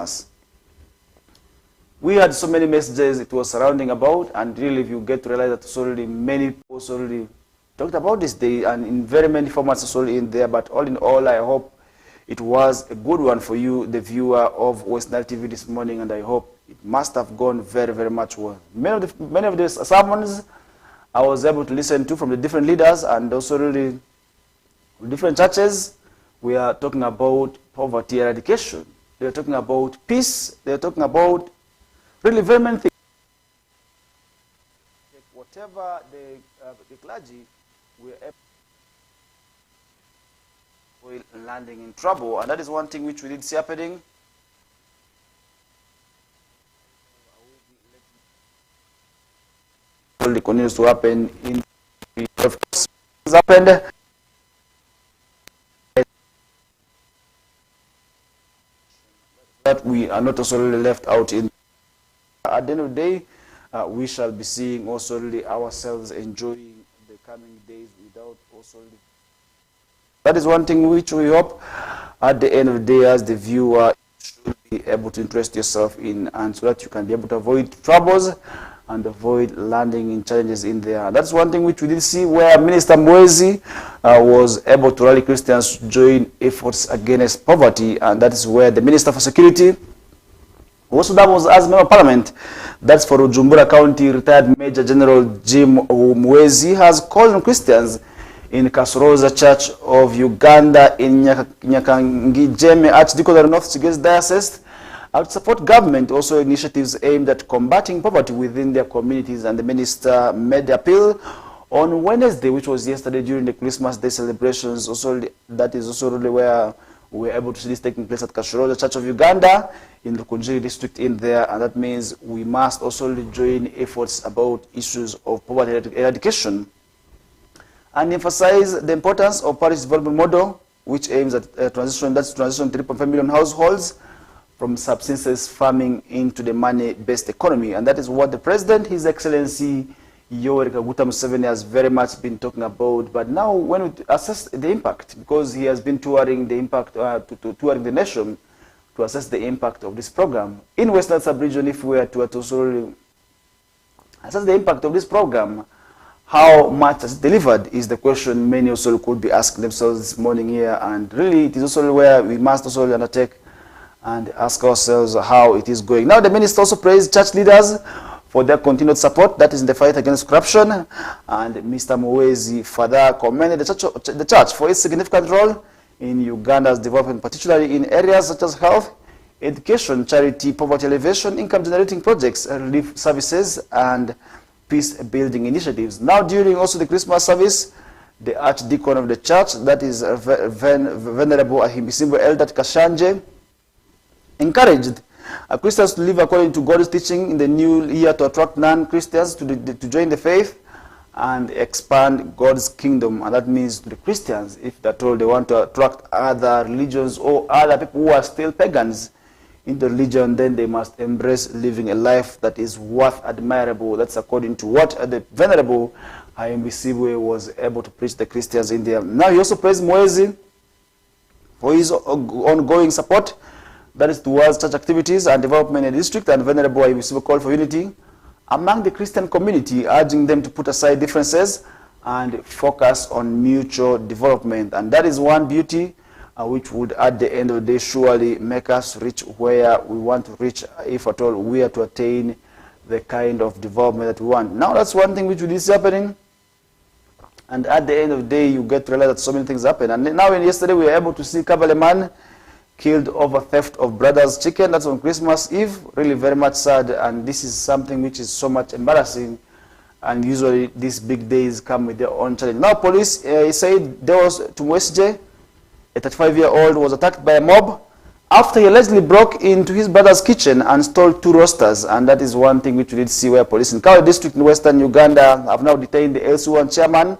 Christmas. We had so many messages it was surrounding about, and really if you get to realize that it's already many posts already talked about this day, and in very many formats it's already in there, but all in all, I hope it was a good one for you, the viewer of West Nile TV this morning, and I hope it must have gone very, very much well. Many of the sermons I was able to listen to from the different leaders and also really different churches. We are talking about poverty eradication. They are talking about peace. They are talking about really very many things. Whatever the clergy were landing in trouble, and that is one thing which we did see happening. It continues to happen in happened. That we are not also really left out in. At the end of the day, we shall be seeing also really ourselves enjoying the coming days without also. That is one thing which we hope at the end of the day, as the viewer, should be able to interest yourself in, and so that you can be able to avoid troubles and avoid landing in challenges in there. That's one thing which we did see, where Minister Mwezi was able to rally Christians to join efforts against poverty, and that is where the Minister for Security, also that was as Member of Parliament, that's for Ujumbura County, retired Major General Jim Mwezi, has called on Christians in Kasoroza Church of Uganda in Nyakangijeme Archdiocese North Kigezi Diocese to support government also initiatives aimed at combating poverty within their communities. And the minister made the appeal on Wednesday, which was yesterday during the Christmas Day celebrations. Also, that is also really where we were able to see this taking place at Kasoroza Church of Uganda in the Rukunjiri district in there, and that means we must also join efforts about issues of poverty eradication and emphasize the importance of parish development model, which aims at transition 3.5 million households from subsistence farming into the money-based economy. And that is what the President, His Excellency Yoweri Kaguta Museveni, has very much been talking about. But now when we assess the impact, because he has been touring the impact, touring the nation to assess the impact of this program in Western Sub-region, if we were to also assess the impact of this program, how much has it delivered is the question many also could be asking themselves this morning here. And really it is also where we must also undertake and ask ourselves how it is going. Now the minister also praised church leaders for their continued support, that is in the fight against corruption, and Mr. Mwezi further commended the church for its significant role in Uganda's development, particularly in areas such as health, education, charity, poverty alleviation, income generating projects, relief services, and peace building initiatives. Now during also the Christmas service, the archdeacon of the church, that is Venerable Ahimbisimbo Elder Kashanje, encouraged Christians to live according to God's teaching in the new year, to attract non-Christians to join the faith and expand God's kingdom. And that means to the Christians, if they're told they want to attract other religions or other people who are still pagans into religion, then they must embrace living a life that is worth admirable. That's according to what the Venerable Ahimbisimbo was able to preach the Christians in there. Now he also praised Mwezi for his ongoing support, that is towards church activities and development in the district, and Venerable Ahimbisimbo called for unity among the Christian community, urging them to put aside differences and focus on mutual development. And that is one beauty which would at the end of the day surely make us reach where we want to reach, if at all we are to attain the kind of development that we want. Now that's one thing which is happening, and at the end of the day you get to realize that so many things happen. And now yesterday we were able to see Kabale man killed over theft of brother's chicken. That's on Christmas Eve. Really very much sad, and this is something which is so much embarrassing, and usually these big days come with their own challenge. Now police said there was Tumwesje, a 35-year-old, was attacked by a mob after he allegedly broke into his brother's kitchen and stole 2 roasters. And that is one thing which we did see, where police in Kawe district in western Uganda have now detained the LC1 chairman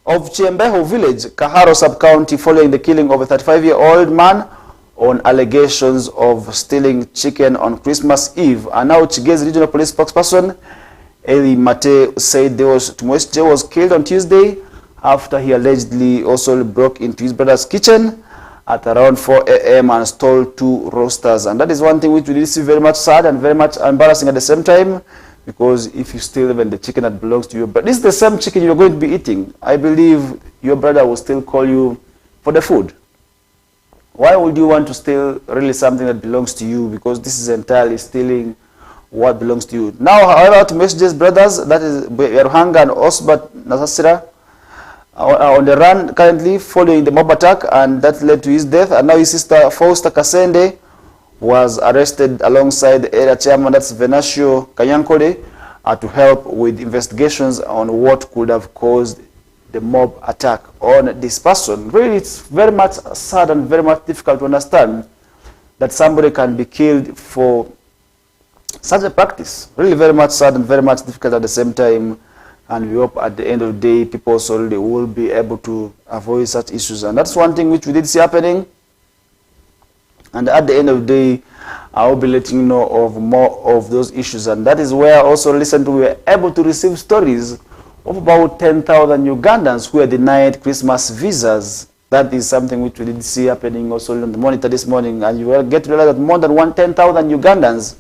of Chiembeho village, Kaharo sub-county, following the killing of a 35-year-old man on allegations of stealing chicken on Christmas Eve. And now Kigezi regional police spokesperson Eli Mate said Tumwesje was killed on Tuesday after he allegedly also broke into his brother's kitchen at around 4 a.m. and stole 2 roosters. And that is one thing which we see very much sad and very much embarrassing at the same time, because if you steal even the chicken that belongs to you, but this is the same chicken you're going to be eating, I believe your brother will still call you for the food. Why would you want to steal really something that belongs to you? Because this is entirely stealing what belongs to you. Now, however, to messages, brothers, that is Yaruhanga and Osbat Nasasira, on the run currently following the mob attack, and that led to his death. And now his sister Fausta Kasende was arrested alongside the area chairman, that's Venancio Kanyankole, to help with investigations on what could have caused the mob attack on this person. Really, it's very much sad and very much difficult to understand that somebody can be killed for such a practice. Really very much sad and very much difficult at the same time. And we hope at the end of the day, people also will be able to avoid such issues. And that's one thing which we did see happening. And at the end of the day, I will be letting you know of more of those issues. And that is where also recently we were able to receive stories of about 10,000 Ugandans who were denied Christmas visas. That is something which we did see happening also on the monitor this morning. And you will get to realize that more than 10,000 Ugandans,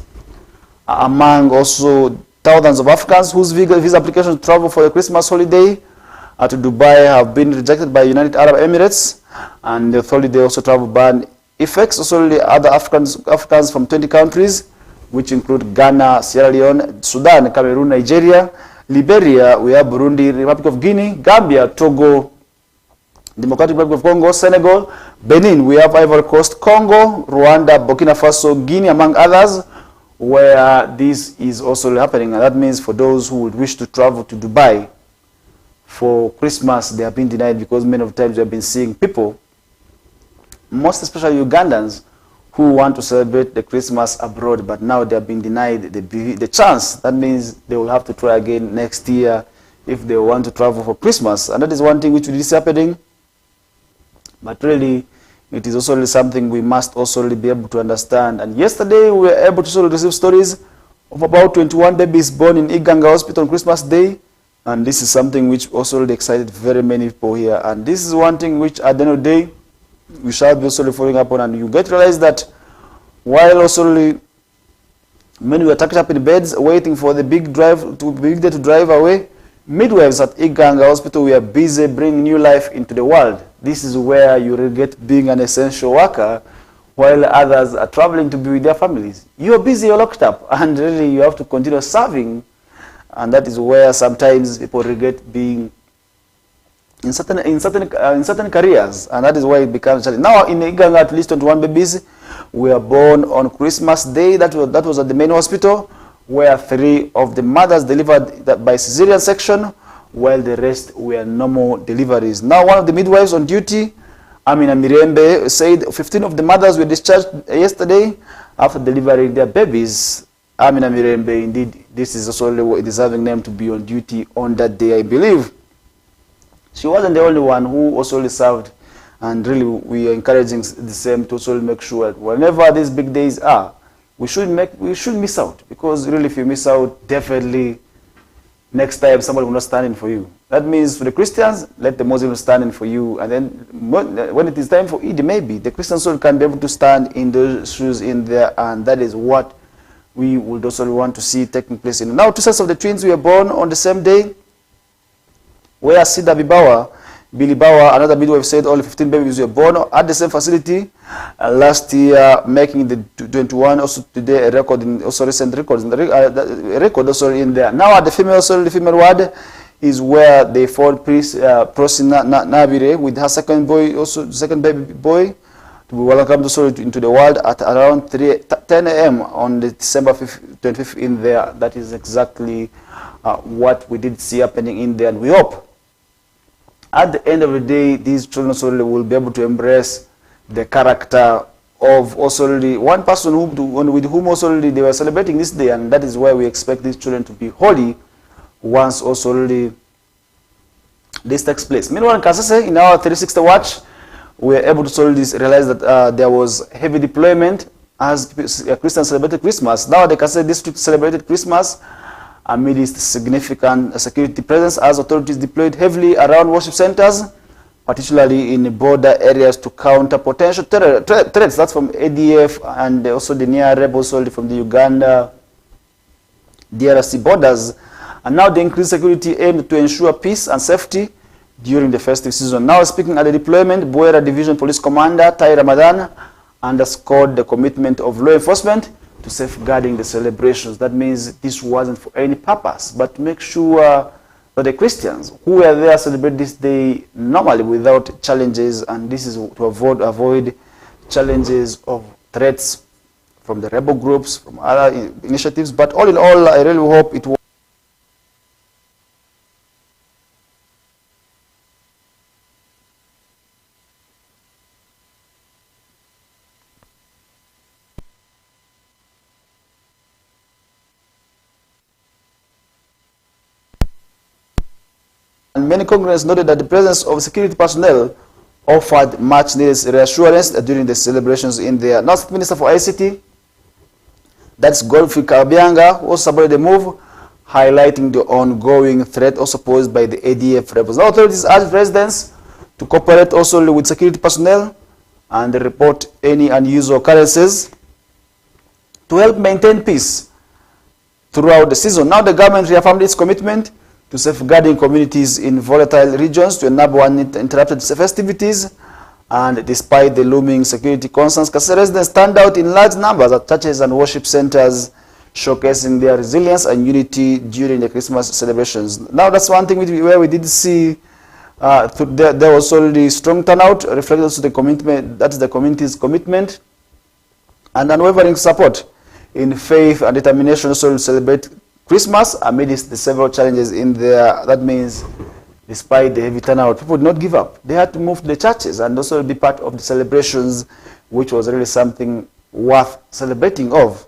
among also thousands of Africans whose visa applications to travel for the Christmas holiday to Dubai have been rejected by United Arab Emirates, and the holiday also travel ban affects also the other Africans from 20 countries, which include Ghana, Sierra Leone, Sudan, Cameroon, Nigeria, Liberia, we have Burundi, Republic of Guinea, Gambia, Togo, Democratic Republic of Congo, Senegal, Benin, we have Ivory Coast, Congo, Rwanda, Burkina Faso, Guinea, among others, where this is also happening. And that means for those who would wish to travel to Dubai for Christmas, they have been denied, because many of the times we have been seeing people, most especially Ugandans, who want to celebrate the Christmas abroad, but now they have been denied the chance. That means they will have to try again next year if they want to travel for Christmas. And that is one thing which is happening. But really, it is also something we must also be able to understand. And yesterday, we were able to receive stories of about 21 babies born in Iganga Hospital on Christmas Day. And this is something which also excited very many people here. And this is one thing which, at the end of the day, we shall be also following up on. And you get to realize that while also many were tucked up in beds waiting for the big day to drive away, midwives at Iganga Hospital were busy bringing new life into the world. This is where you regret being an essential worker while others are traveling to be with their families. You are busy, you're locked up, and really you have to continue serving. And that is where sometimes people regret being in certain careers, and that is why it becomes challenging. Now in Iganga, at least 21 babies were born on Christmas Day. That was at the main hospital, where 3 of the mothers delivered by cesarean section, while the rest were normal deliveries. Now, one of the midwives on duty, Amina Mirembe, said 15 of the mothers were discharged yesterday after delivering their babies. Amina Mirembe, indeed, this is also a deserving name to be on duty on that day, I believe. She wasn't the only one who also served, and really we are encouraging the same to also make sure that whenever these big days are, we should miss out, because really if you miss out, definitely next time somebody will not stand in for you. That means for the Christians, let the Muslims stand in for you, and then when it is time for Eid, maybe the Christians also can be able to stand in those shoes in there, and that is what we would also want to see taking place. Now, 2 sets of the twins were born on the same day, where Sida Bibawa, Billy Bauer, another midwife, said all 15 babies were born at the same facility last year, making the 21 also today a record, in also recent records, record also in there. Now at the female ward is where they found Prosina Nabire with her second baby boy to be welcomed also into the world at around 10 a.m. on the December 25th in there. That is exactly what we did see happening in there, and we hope at the end of the day, these children also will be able to embrace the character of also one person with whom also they were celebrating this day, and that is why we expect these children to be holy once also this takes place. Meanwhile, in Kasese, in our 360 watch, we were able to realize that there was heavy deployment as Christians celebrated Christmas. Now the Kasese district celebrated Christmas amidst significant security presence, as authorities deployed heavily around worship centers, particularly in border areas to counter potential threats. That's from ADF and also the near rebels from the Uganda, DRC borders. And now the increased security aimed to ensure peace and safety during the festive season. Now speaking at the deployment, Buera Division Police Commander Tai Ramadan underscored the commitment of law enforcement to safeguarding the celebrations. That means this wasn't for any purpose, but to make sure that the Christians who were there celebrate this day normally without challenges, and this is to avoid challenges of threats from the rebel groups, from other initiatives. But all in all, I really hope it will. And many congregants noted that the presence of security personnel offered much needed reassurance during the celebrations in there. Now, State Minister for ICT, that's Godfrey Kabianga, also supported the move, highlighting the ongoing threat also posed by the ADF rebels. Now, authorities urged residents to cooperate also with security personnel and report any unusual occurrences to help maintain peace throughout the season. Now, the government reaffirmed its commitment to safeguarding communities in volatile regions to enable uninterrupted festivities. And despite the looming security concerns, Kasese residents stand out in large numbers at churches and worship centers, showcasing their resilience and unity during the Christmas celebrations. Now, that's one thing where we did see there was already strong turnout, reflected also the commitment, that's the community's commitment and unwavering support in faith and determination also to celebrate Christmas amidst the several challenges in there. That means despite the heavy turnout, people did not give up. They had to move to the churches and also be part of the celebrations, which was really something worth celebrating of.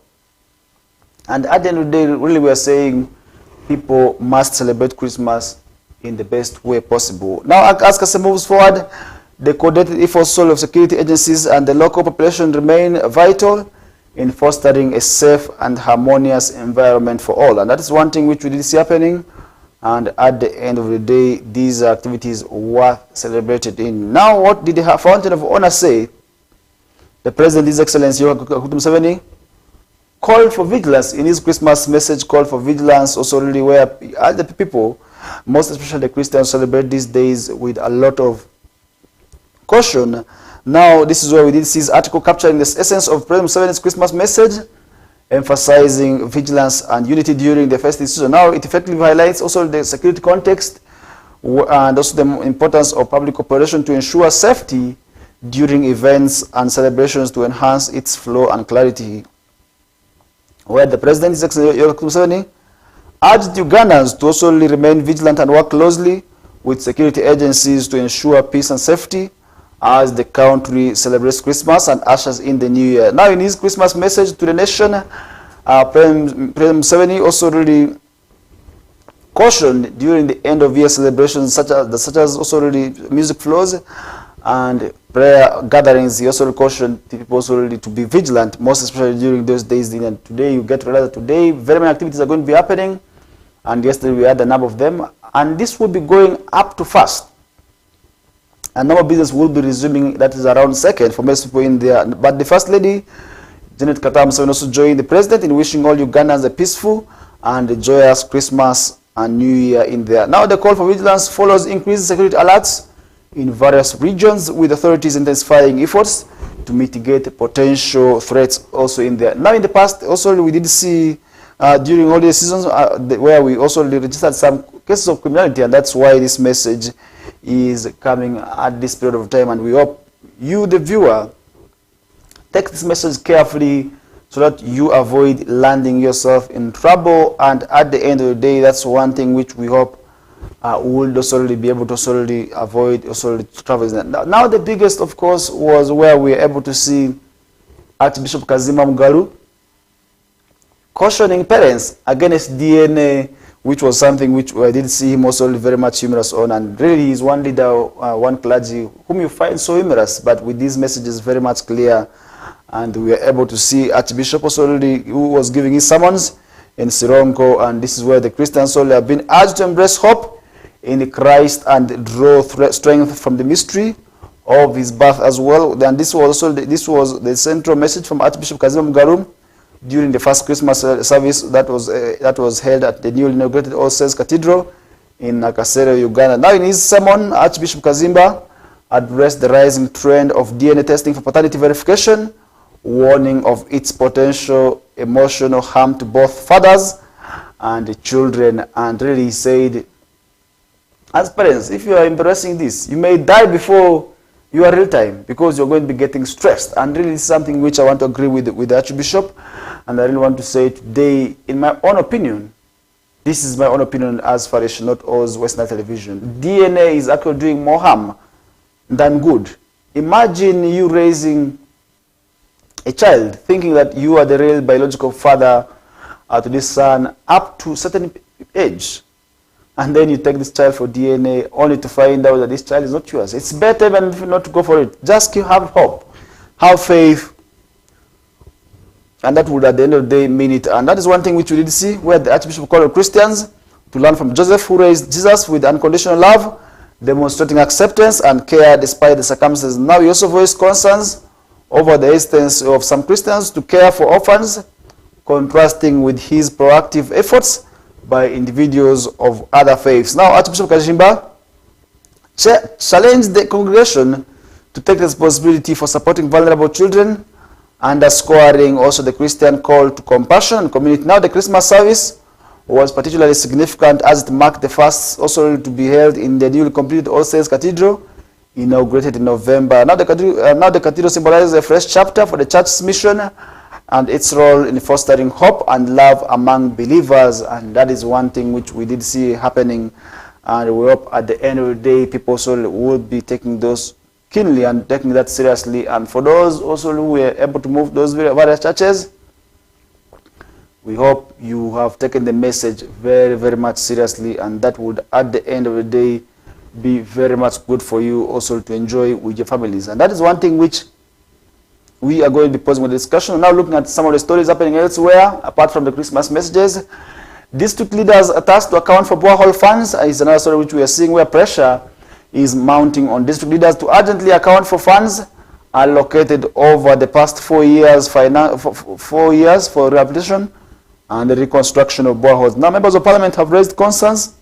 And at the end of the day, really we are saying people must celebrate Christmas in the best way possible. Now, as Kasese moves forward, the coordinated efforts of security agencies and the local population remain vital in fostering a safe and harmonious environment for all. And that is one thing which we did see happening. And at the end of the day, these activities were celebrated in. Now, what did the Fountain of Honor say? The President, His Excellency Yoweri Museveni, called for vigilance in his Christmas message, called for vigilance also really where the people, most especially the Christians, celebrate these days with a lot of caution. Now, this is where we did see his article capturing the essence of President Museveni's Christmas message, emphasizing vigilance and unity during the festive season. Now, it effectively highlights also the security context and also the importance of public cooperation to ensure safety during events and celebrations to enhance its flow and clarity. Where the President, His Excellency Yoweri Museveni, urged Ugandans to also remain vigilant and work closely with security agencies to ensure peace and safety as the country celebrates Christmas and ushers in the new year. Now, in his Christmas message to the nation, President Museveni also really cautioned during the end of year celebrations, such as also really music flows and prayer gatherings. He also cautioned people also really to be vigilant, most especially during those days. And today, you get to realize that today very many activities are going to be happening, and yesterday we had a number of them, and this will be going up to first. And normal business will be resuming, that is around second for most people in there. But the First Lady, Janet Kataha Museveni, also joined the President in wishing all Ugandans a peaceful and a joyous Christmas and New Year in there. Now, the call for vigilance follows increased security alerts in various regions, with authorities intensifying efforts to mitigate potential threats also in there. Now, in the past, also we did see during all the seasons where we also registered some cases of criminality, and that's why this message is coming at this period of time. And we hope you, the viewer, take this message carefully so that you avoid landing yourself in trouble. And at the end of the day, that's one thing which we hope will also be able to avoid travel. Now, the biggest, of course, was where we were able to see Archbishop Kazima Mugalu cautioning parents against DNA, which was something which I did see him also very much humorous on. And really, he's one leader, one clergy whom you find so humorous, but with these messages very much clear. And we were able to see Archbishop also already, who was giving his sermons in Sironko, and this is where the Christians all have been urged to embrace hope in Christ and draw strength from the mystery of his birth as well. And this was also the central message from Archbishop Kazima Mugaru during the first Christmas service that was held at the newly inaugurated All Saints Cathedral in Nakasero, Uganda. Now, in his sermon, Archbishop Kazimba addressed the rising trend of DNA testing for paternity verification, warning of its potential emotional harm to both fathers and the children, and really said, as parents, if you are embracing this, you may die before your real time because you're going to be getting stressed. And really, it's something which I want to agree with the Archbishop, and I really want to say today, in my own opinion, this is my own opinion as far as not as Western television, DNA is actually doing more harm than good. Imagine you raising a child thinking that you are the real biological father to this son up to a certain age, and then you take this child for DNA only to find out that this child is not yours. It's better even not to go for it. Just have hope, have faith, and that would at the end of the day mean it. And that is one thing which we did see, where the Archbishop called on Christians to learn from Joseph, who raised Jesus with unconditional love, demonstrating acceptance and care despite the circumstances. Now he also voiced concerns over the instance of some Christians to care for orphans, contrasting with his proactive efforts by individuals of other faiths. Now, Archbishop Kazimba challenged the congregation to take responsibility for supporting vulnerable children, underscoring also the Christian call to compassion and community. Now, the Christmas service was particularly significant as it marked the first also to be held in the newly completed All Saints Cathedral, inaugurated in November. Now the cathedral symbolizes a fresh chapter for the church's mission and its role in fostering hope and love among believers. And that is one thing which we did see happening. And we hope at the end of the day, people also will be taking those keenly and taking that seriously. And for those also who were able to move those various churches, we hope you have taken the message very, very much seriously. And that would, at the end of the day, be very much good for you also to enjoy with your families. And that is one thing which we are going to be posing with discussion. Now looking at some of the stories happening elsewhere, apart from the Christmas messages. District leaders are tasked to account for borehole funds is another story which we are seeing, where pressure is mounting on district leaders to urgently account for funds allocated over the past 4 years, 4 years for rehabilitation and the reconstruction of boreholes. Now members of parliament have raised concerns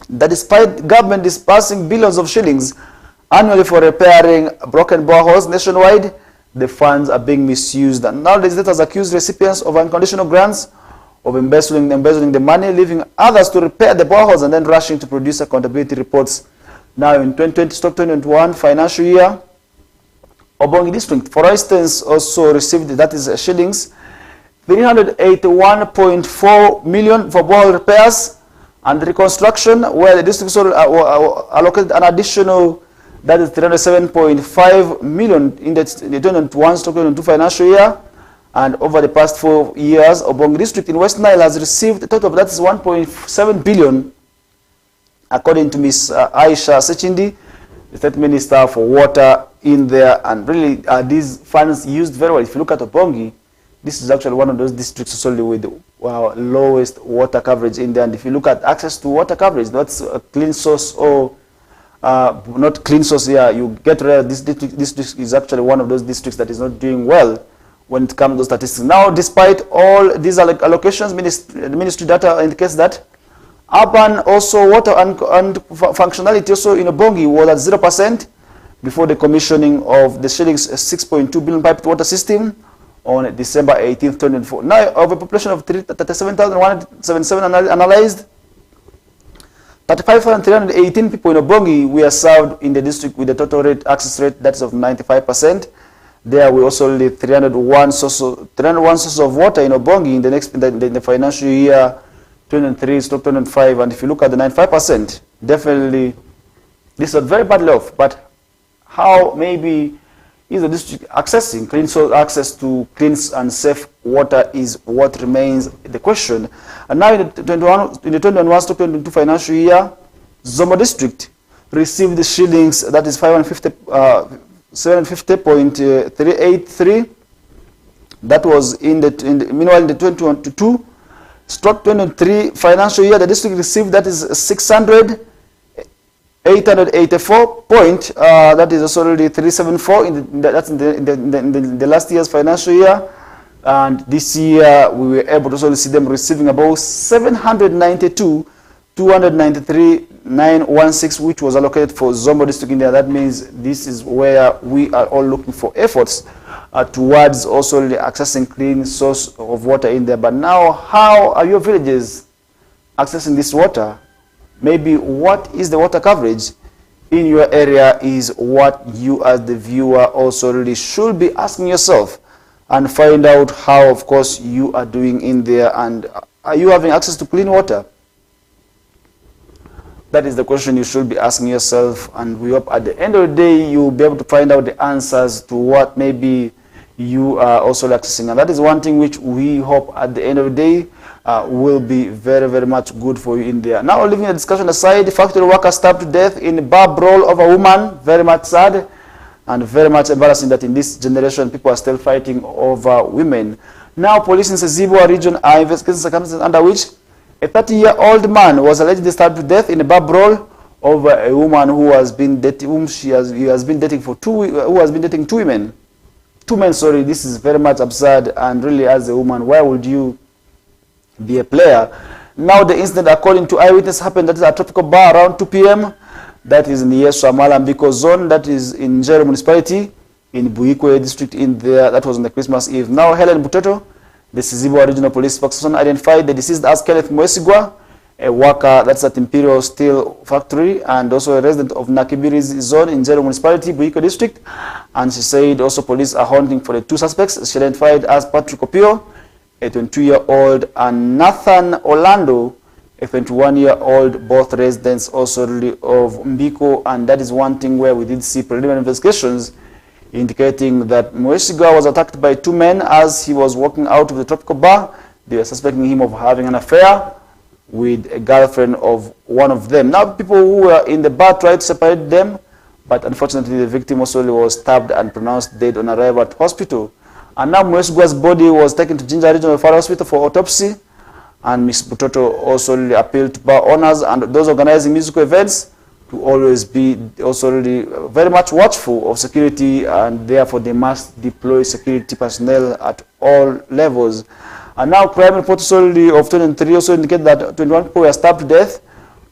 that despite government disbursing billions of shillings annually for repairing broken boreholes nationwide, the funds are being misused. And now legislators accuse recipients of unconditional grants of embezzling the money, leaving others to repair the boreholes and then rushing to produce accountability reports. Now in 2020-2021 financial year, Obongi district, for instance, also received, that is shillings, 381.4 million for borehole repairs and reconstruction, where the district allocated an additional, that is 307.5 million in the 2021-2022 financial year. And over the past 4 years, Obongi district in West Nile has received a total of, that is 1.7 billion, according to Ms. Aisha Sechindi, the State Minister for Water in there. And really, these funds used very well. If you look at Obongi, this is actually one of those districts solely with lowest water coverage in there. And if you look at access to water coverage, that's a clean source or not clean source here. You get rid of this district. This district is actually one of those districts that is not doing well when it comes to statistics. Now, despite all these allocations, the ministry data indicates that urban also water and functionality also in Obongi was at 0% before the commissioning of the shillings 6.2 billion piped water system on December 18, 2004. Now, of a population of 37,177 analyzed, 35,318 people in Obongi were served in the district with a total access rate that is of 95%. There we also leave 301 sources of water in Obongi in the financial year 2003-2005. And if you look at the 95%, definitely this is very badly off. But how maybe is the district accessing clean source access to clean and safe water is what remains the question. And now in the 2021-2022 financial year, Zombo district received the shillings, that is 750.383. That was meanwhile in the 2022 stroke 23 financial year, the district received, that is 884 point, that is also already 374 that's in the last year's financial year. And this year we were able to also see them receiving about 792,293,916, which was allocated for Zombo district in there. That means this is where we are all looking for efforts towards also accessing clean source of water in there. But now, how are your villages accessing this water? Maybe what is the water coverage in your area is what you as the viewer also really should be asking yourself, and find out how, of course, you are doing in there, and are you having access to clean water? That is the question you should be asking yourself, and we hope at the end of the day you'll be able to find out the answers to what maybe you are also accessing. And that is one thing which we hope at the end of the day will be very, very much good for you in there. Now, leaving the discussion aside, factory worker stabbed to death in a bar brawl of a woman. Very much sad and very much embarrassing that in this generation people are still fighting over women. Now, police in Sezibwa region are investigating circumstances under which a 30-year-old man was allegedly stabbed to death in a bar brawl over a woman who has been dating, who has been dating two women. Two men, sorry. This is very much absurd, and really, as a woman, why would you be a player? Now, the incident, according to eyewitness, happened at a tropical bar around 2 p.m. That is in the Yesu-Amala-Mbiko zone, that is in Njero municipality, in Buikwe district in there. That was on the Christmas Eve. Now, Helen Butoto, the Sezibwa Regional Police spokesperson, identified the deceased as Kenneth Mwesigwa, a worker that's at Imperial Steel Factory, and also a resident of Nakibiri's zone in Njero municipality, Buikwe district. And she said also police are hunting for the two suspects. She identified as Patrick Opio, a 22-year-old, and Nathan Orlando, a 21-year-old, both residents also of Mbiko. And that is one thing where we did see preliminary investigations indicating that Mwesigwa was attacked by two men as he was walking out of the tropical bar. They were suspecting him of having an affair with a girlfriend of one of them. Now, people who were in the bar tried to separate them, but unfortunately the victim also was stabbed and pronounced dead on arrival at hospital. And now Mwesigwa's body was taken to Jinja Regional Referral Hospital for autopsy. And Ms. Butoto also really appealed to bar owners and those organizing musical events to always be also really very much watchful of security, and therefore they must deploy security personnel at all levels. And now crime reports also of 2023 also indicate that 21 people were stabbed to death,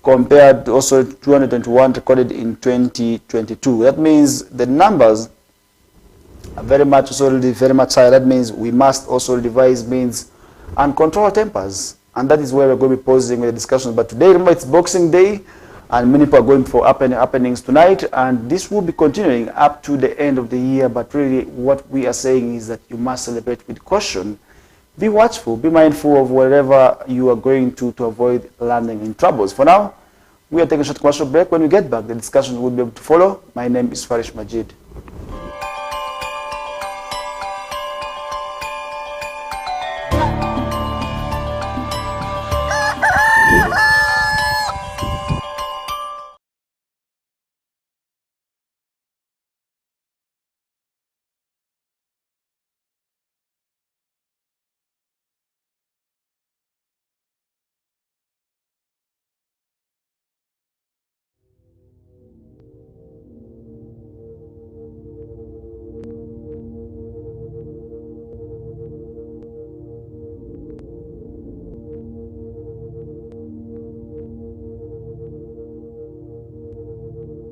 compared to also 221 recorded in 2022. That means the numbers are very much also really very much high. That means we must also devise means and control tempers. And that is where we're going to be posing the discussions. But today, remember, it's Boxing Day, and many people are going for happenings tonight, and this will be continuing up to the end of the year. But really, what we are saying is that you must celebrate with caution. Be watchful, be mindful of wherever you are going to avoid landing in troubles. For now, we are taking a short commercial break. When we get back, the discussion will be able to follow. My name is Farish Majid.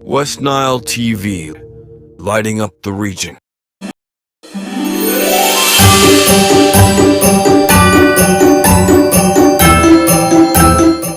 West Nile TV, lighting up the region.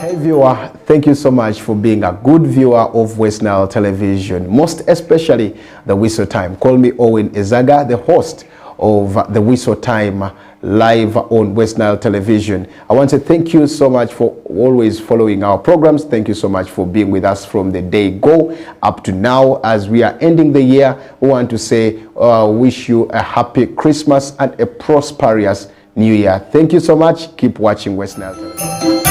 Hey viewer, thank you so much for being a good viewer of West Nile Television, most especially the Whistle Time. Call me Owen Ezaga, the host of the Whistle Time live on West Nile Television. I want to thank you so much for always following our programs. Thank you so much for being with us from the day go up to now. As we are ending the year, we want to say wish you a happy Christmas and a prosperous New Year. Thank you so much. Keep watching West Nile Television.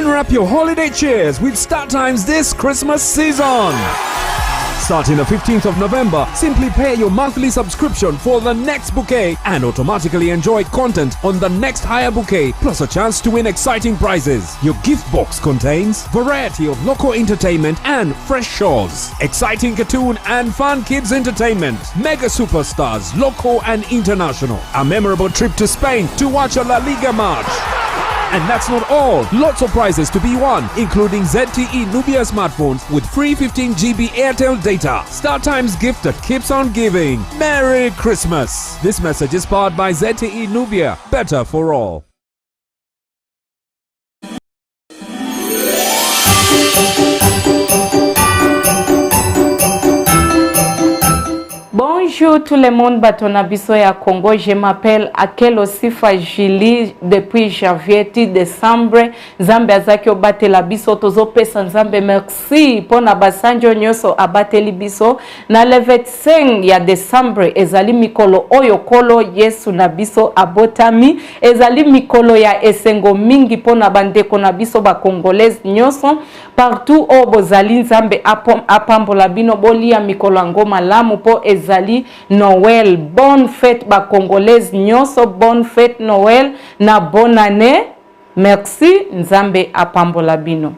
Unwrap your holiday cheers with StarTimes this Christmas season. Starting the 15th of November, simply pay your monthly subscription for the next bouquet and automatically enjoy content on the next higher bouquet, plus a chance to win exciting prizes. Your gift box contains variety of local entertainment and fresh shows, exciting cartoon and fun kids entertainment, mega superstars, local and international, a memorable trip to Spain to watch a La Liga match. And that's not all. Lots of prizes to be won, including ZTE Nubia smartphones with free 15 GB Airtel data. StarTimes gift that keeps on giving. Merry Christmas! This message is powered by ZTE Nubia. Better for all. Bonjour tout le monde, batona biso ya Congo. Je m'appelle Akelo Sifa Jili depuis janvier décembre. Nzambe azaki obatela biso tozo pesa Nzambe merci pona basanjo nyoso abateli biso na le 25 ya décembre ezali mikolo oyo kolo Yesu na biso abotami ezali mikolo ya esengo mingi pona bandeko na biso ba congolaise nyoso partout o bozali Nzambe apambola bino bolia mikolo ngoma lamu po ezali Noël. Bonne fête ba congolaise nyoso, bonne fête Noël na bonne année. Merci Nzambe apambola bino.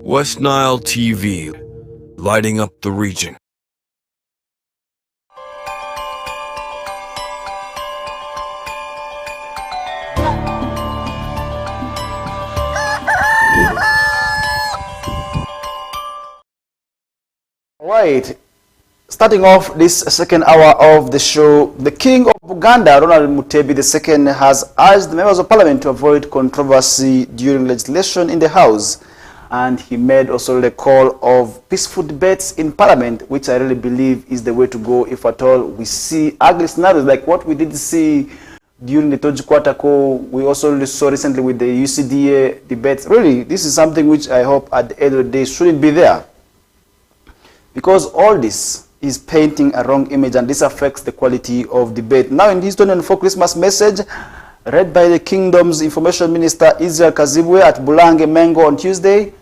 West Nile TV, lighting up the region. Right, starting off this second hour of the show, the King of Uganda, Ronald Mutebi II, has urged the members of parliament to avoid controversy during legislation in the House. And he made also the call of peaceful debates in parliament, which I really believe is the way to go if at all we see ugly scenarios like what we did see during the Tojikwatako. We also saw recently with the UCDA debates. Really, this is something which I hope at the end of the day shouldn't be there. Because all this is painting a wrong image and this affects the quality of debate. Now in his 2024 Christmas message, read by the Kingdom's Information Minister Israel Kazibwe at Bulange Mengo on Tuesday,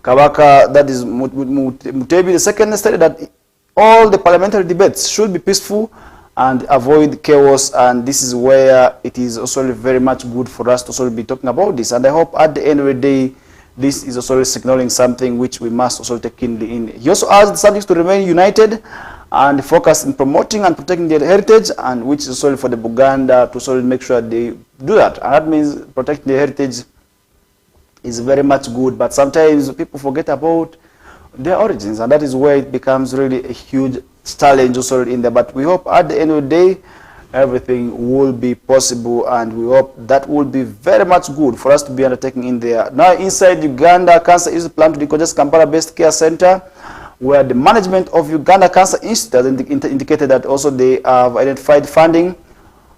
Kabaka, that is Mutebi II, stated that all the parliamentary debates should be peaceful and avoid chaos, and this is where it is also very much good for us to also be talking about this. And I hope at the end of the day, this is also signaling something which we must also take in. He also asked the subjects to remain united and focus in promoting and protecting their heritage, and which is also for the Buganda to also make sure they do that. And that means protecting their heritage is very much good, but sometimes people forget about their origins, and that is where it becomes really a huge challenge also in there. But we hope at the end of the day, everything will be possible, and we hope that will be very much good for us to be undertaking in there. Now inside Uganda, Cancer is planned to decongest Kampala-based care center, where the management of Uganda Cancer Institute has indicated that also they have identified funding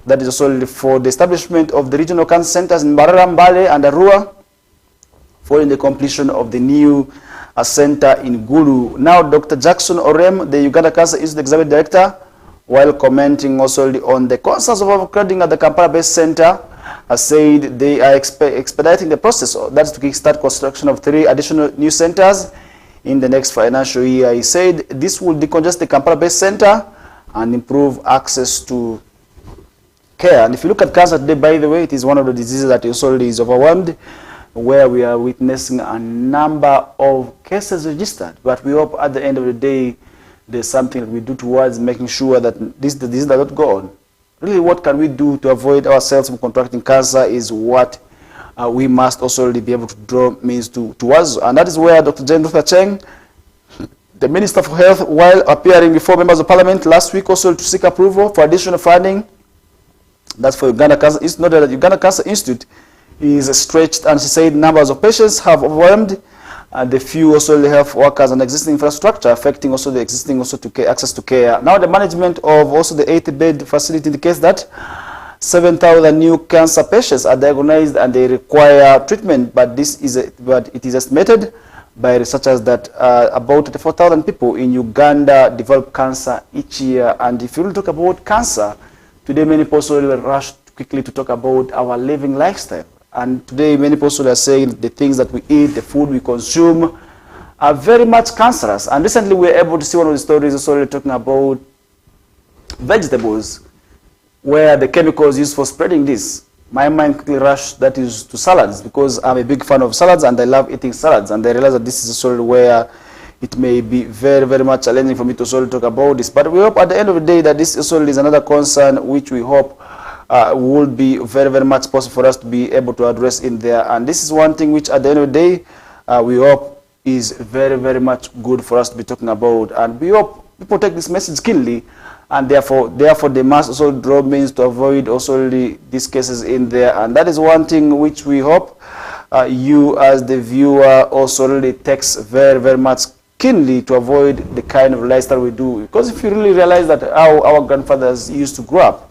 that is also for the establishment of the regional cancer centers in Mbarara, Mbale and Arua, following the completion of the new center in Gulu. Now Dr. Jackson Orem, the Uganda Cancer Institute Executive Director, while commenting also on the concerns of overcrowding at the Kampala-based center, has said they are expediting the process that's to kickstart construction of 3 additional new centers in the next financial year. He said this will decongest the Kampala-based center and improve access to care. And if you look at cancer today, by the way, it is one of the diseases that also is overwhelmed, where we are witnessing a number of cases registered. But we hope at the end of the day, there's something that we do towards making sure that this disease does not go on. Really, what can we do to avoid ourselves from contracting cancer is what we must also really be able to draw means towards. And that is where Dr. Jane Luther Cheng, the Minister for Health, while appearing before members of Parliament last week also to seek approval for additional funding, that's for Uganda Cancer Institute. Not that Uganda Cancer Institute is stretched, and she said numbers of patients have overwhelmed the few also the health workers and existing infrastructure, affecting also the existing also to care, access to care. Now the management of also the 80-bed facility indicates that 7,000 new cancer patients are diagnosed and they require treatment, but it is estimated by researchers that about 24,000 people in Uganda develop cancer each year. And if you talk about cancer, today many people will rush quickly to talk about our living lifestyle. And today many people are saying the things that we eat, the food we consume are very much cancerous. And recently we were able to see one of the stories also talking about vegetables, where the chemicals used for spreading this. My mind quickly rushed that is to salads, because I'm a big fan of salads and I love eating salads, and I realize that this is a story where it may be very, very much challenging for me to sort of talk about this. But we hope at the end of the day that this also is another concern which we hope will be very, very much possible for us to be able to address in there. And this is one thing which at the end of the day we hope is very, very much good for us to be talking about. And we hope people take this message keenly, and therefore they must also draw means to avoid also these cases in there. And that is one thing which we hope you as the viewer also really takes very, very much keenly to avoid the kind of lifestyle we do. Because if you really realize that how our grandfathers used to grow up,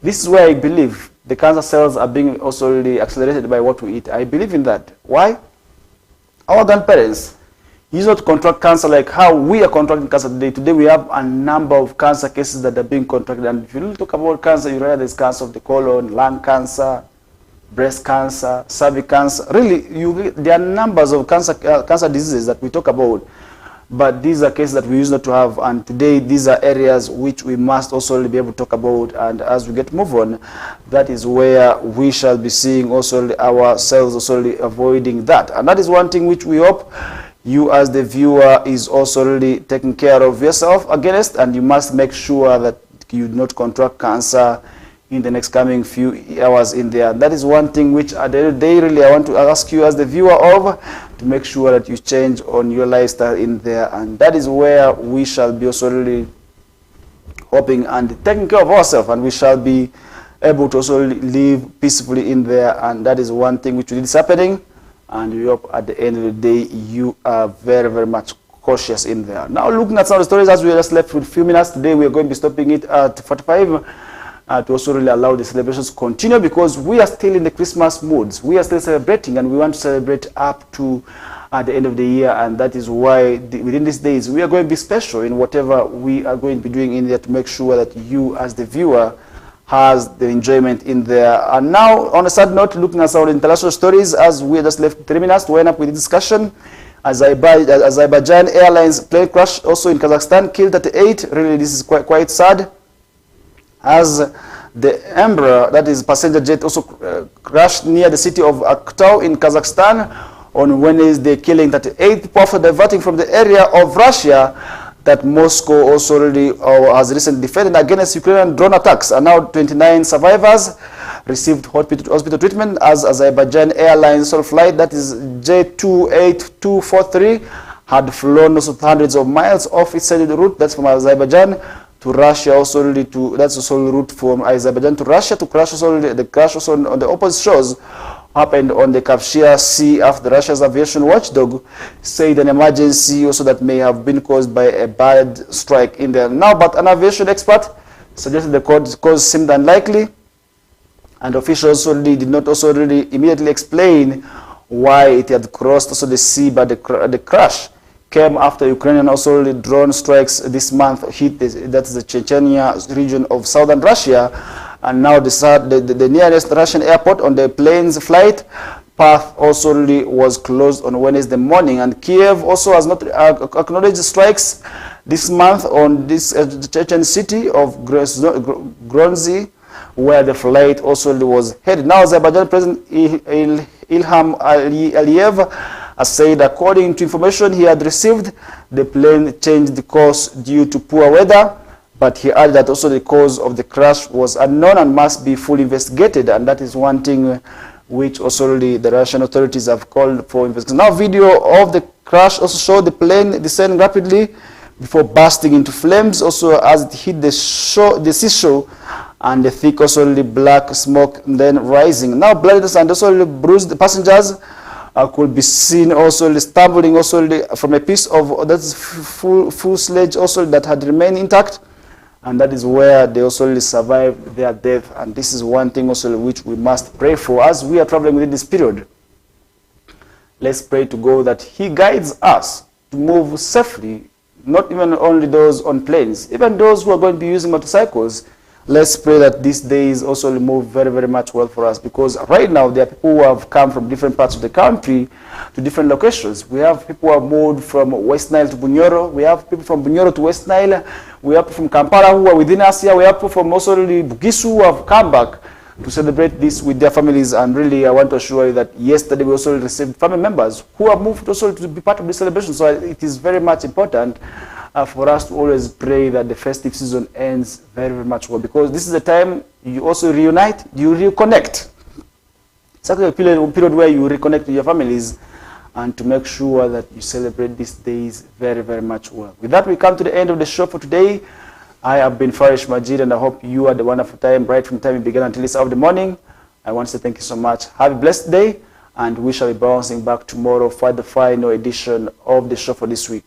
this is where I believe the cancer cells are being also really accelerated by what we eat. I believe in that. Why? Our grandparents used not to contract cancer like how we are contracting cancer today. Today we have a number of cancer cases that are being contracted. And if you really talk about cancer, you realize there's cancer of the colon, lung cancer, breast cancer, cervical cancer. Really, there are numbers of cancer diseases that we talk about. But these are cases that we used not to have. And today, these are areas which we must also be able to talk about. And as we get move on, that is where we shall be seeing also ourselves also avoiding that. And that is one thing which we hope you as the viewer is also really taking care of yourself against, and you must make sure that you do not contract cancer in the next coming few hours in there. That is one thing which at the end of the day really I want to ask you as the viewer of, to make sure that you change on your lifestyle in there. And that is where we shall be also really hoping and taking care of ourselves, and we shall be able to also live peacefully in there. And that is one thing which is happening. And we hope at the end of the day you are very, very much cautious in there. Now looking at some of the stories as we just left with a few minutes, today we are going to be stopping it at 45 to also really allow the celebrations to continue, because we are still in the Christmas moods. We are still celebrating, and we want to celebrate up to the end of the year. And that is why within these days we are going to be special in whatever we are going to be doing in there, to make sure that you as the viewer has the enjoyment in there. And now, on a sad note, looking at some international stories, as we just left 3 minutes to end up with the discussion, Azerbaijan Airlines plane crash also in Kazakhstan, killed 38. Really, this is quite sad. As the Embraer, that is passenger jet, also crashed near the city of Aktau in Kazakhstan on Wednesday, killing 38 people after diverting from the area of Russia that Moscow also already has recently defended against Ukrainian drone attacks. And now 29 survivors received hospital treatment as Azerbaijan Airlines flight, that is J28243, had flown also hundreds of miles off its scheduled route. That's from Azerbaijan to Russia, also really to, that's also the route from Azerbaijan to Russia, to crash also. The crash also on the opposite shores happened on the Kavshia Sea after Russia's aviation watchdog said an emergency also that may have been caused by a bird strike in there. Now, but an aviation expert suggested the cause seemed unlikely, and officials also did not also really immediately explain why it had crossed also the sea. But the crash came after Ukrainian also drone strikes this month hit that's the Chechnya region of southern Russia. And now the nearest Russian airport on the plane's flight path also was closed on Wednesday morning. And Kiev also has not acknowledged strikes this month on this Chechen city of Grozny, where the flight also was headed. Now Azerbaijan President Ilham Aliyev has said, according to information he had received, the plane changed the course due to poor weather. But he added that also the cause of the crash was unknown and must be fully investigated. And that is one thing which also the Russian authorities have called for investigation. Now video of the crash also showed the plane descending rapidly before bursting into flames also as it hit the seashore, and the thick also black smoke then rising. Now blooded and also bruised passengers could be seen also stumbling also from a piece of that's full sledge also that had remained intact, and that is where they also survived their death. And this is one thing also which we must pray for as we are traveling within this period. Let's pray to God that He guides us to move safely, not even only those on planes, even those who are going to be using motorcycles. Let's pray that these days also move very, very much well for us, because right now there are people who have come from different parts of the country to different locations. We have people who have moved from West Nile to Bunyoro. We have people from Bunyoro to West Nile. We have people from Kampala who are within us here. We have people from also Bugisu who have come back to celebrate this with their families. And really, I want to assure you that yesterday we also received family members who have moved also to be part of this celebration. So it is very much important for us to always pray that the festive season ends very, very much well, because this is the time you also reunite, you reconnect. It's actually a period where you reconnect with your families and to make sure that you celebrate these days very, very much well. With that, we come to the end of the show for today. I have been Farish Majid, and I hope you had a wonderful time right from the time we began until this hour of the morning. I want to say thank you so much. Have a blessed day, and we shall be bouncing back tomorrow for the final edition of the show for this week.